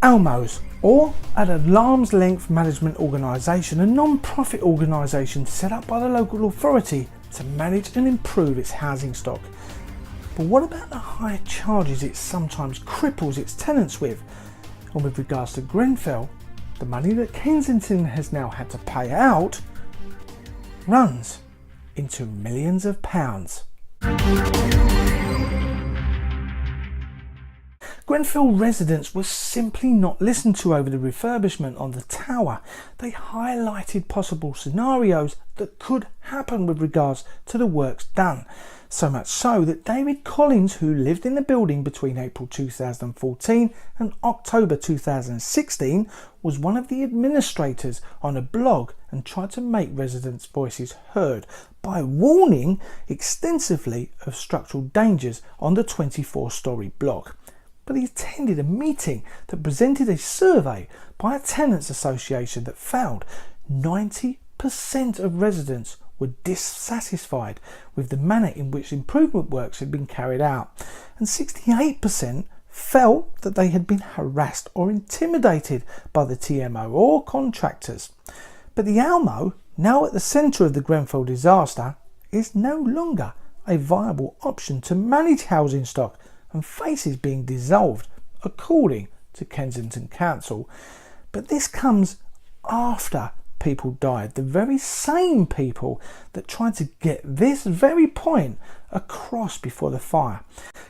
ALMOs, or an arm's length management organisation, a non-profit organisation set up by the local authority to manage and improve its housing stock. But what about the high charges it sometimes cripples its tenants with? And with regards to Grenfell, the money that Kensington has now had to pay out runs into millions of pounds. Grenfell residents were simply not listened to over the refurbishment on the tower. They highlighted possible scenarios that could happen with regards to the works done. So much so that David Collins, who lived in the building between April 2014 and October 2016, was one of the administrators on a blog and tried to make residents' voices heard by warning extensively of structural dangers on the 24-storey block. But he attended a meeting that presented a survey by a tenants association that found 90% of residents were dissatisfied with the manner in which improvement works had been carried out, and 68% felt that they had been harassed or intimidated by the TMO or contractors. But the ALMO, now at the centre of the Grenfell disaster, is no longer a viable option to manage housing stock and faces being dissolved, according to Kensington Council. But this comes after people died, the very same people that tried to get this very point across before the fire.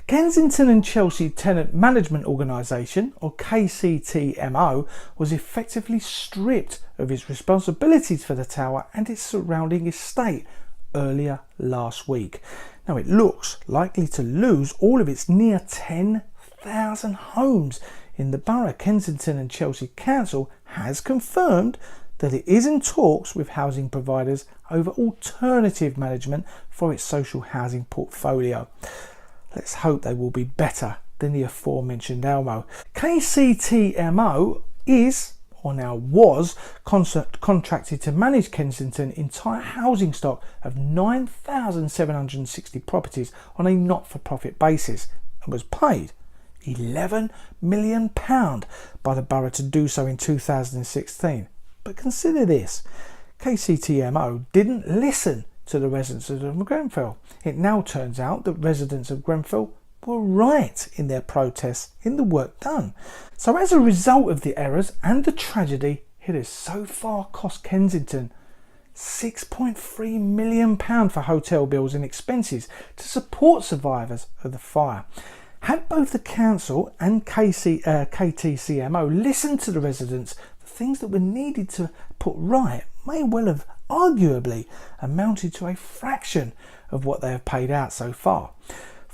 Kensington and Chelsea Tenant Management Organisation, or KCTMO, was effectively stripped of its responsibilities for the tower and its surrounding estate earlier last week. Now it looks likely to lose all of its near 10,000 homes in the borough. Kensington and Chelsea Council has confirmed that it is in talks with housing providers over alternative management for its social housing portfolio. Let's hope they will be better than the aforementioned ALMO. KCTMO is, or now was, contracted to manage Kensington's entire housing stock of 9,760 properties on a not-for-profit basis, and was paid £11 million by the borough to do so in 2016. But consider this, KCTMO didn't listen to the residents of Grenfell. It now turns out that residents of Grenfell were right in their protests in the work done. So as a result of the errors and the tragedy, it has so far cost Kensington £6.3 million for hotel bills and expenses to support survivors of the fire. Had both the council and KTCMO listened to the residents, the things that were needed to put right may well have arguably amounted to a fraction of what they have paid out so far.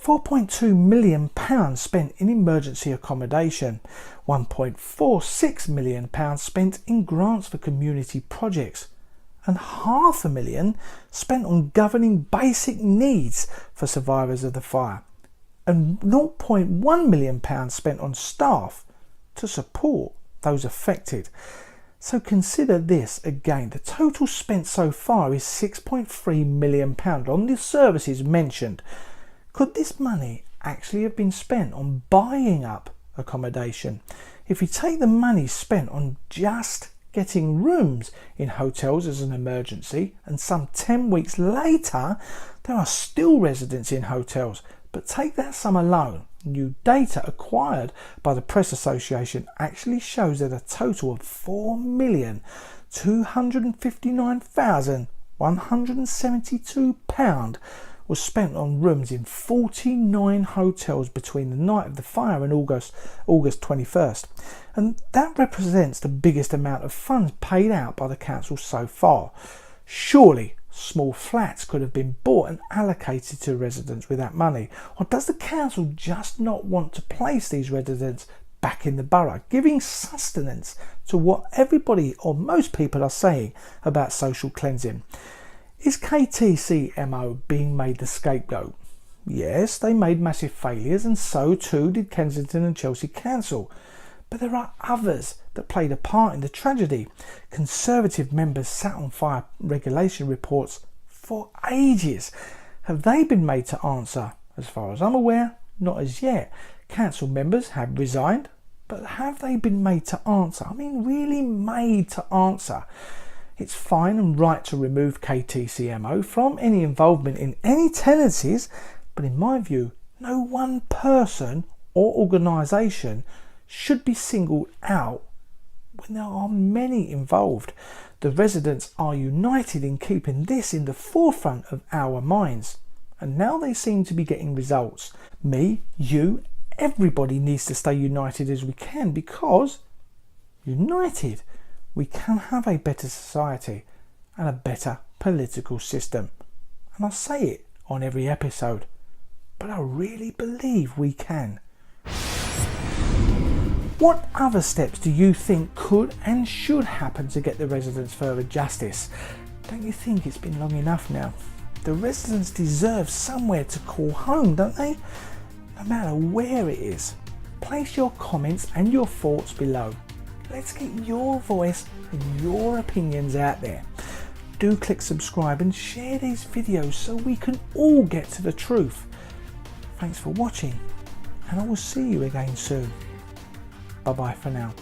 £4.2 million spent in emergency accommodation, £1.46 million spent in grants for community projects, and £500,000 spent on governing basic needs for survivors of the fire, and £0.1 million spent on staff to support those affected. So consider this again, the total spent so far is £6.3 million on the services mentioned. Could this money actually have been spent on buying up accommodation? If you take the money spent on just getting rooms in hotels as an emergency, and some 10 weeks later there are still residents in hotels, but take that sum alone, new data acquired by the Press Association actually shows that a total of £4,259,172 was spent on rooms in 49 hotels between the night of the fire and August 21st. And that represents the biggest amount of funds paid out by the council so far. Surely small flats could have been bought and allocated to residents with that money. Or does the council just not want to place these residents back in the borough, giving sustenance to what everybody or most people are saying about social cleansing? Is KTCMO being made the scapegoat? Yes, they made massive failures, and so too did Kensington and Chelsea Council. But there are others that played a part in the tragedy. Conservative members sat on fire regulation reports for ages. Have they been made to answer? As far as I'm aware, not as yet. Council members have resigned, but have they been made to answer? I mean, really made to answer. It's fine and right to remove KCTMO from any involvement in any tenancies, but in my view, no one person or organisation should be singled out when there are many involved. The residents are united in keeping this in the forefront of our minds, and now they seem to be getting results. Me, you, everybody needs to stay united as we can, because united we can have a better society and a better political system. And I say it on every episode, but I really believe we can. What other steps do you think could and should happen to get the residents further justice? Don't you think it's been long enough now? The residents deserve somewhere to call home, don't they? No matter where it is. Place your comments and your thoughts below. Let's get your voice and your opinions out there. Do click subscribe and share these videos so we can all get to the truth. Thanks for watching, and I will see you again soon. Bye bye for now.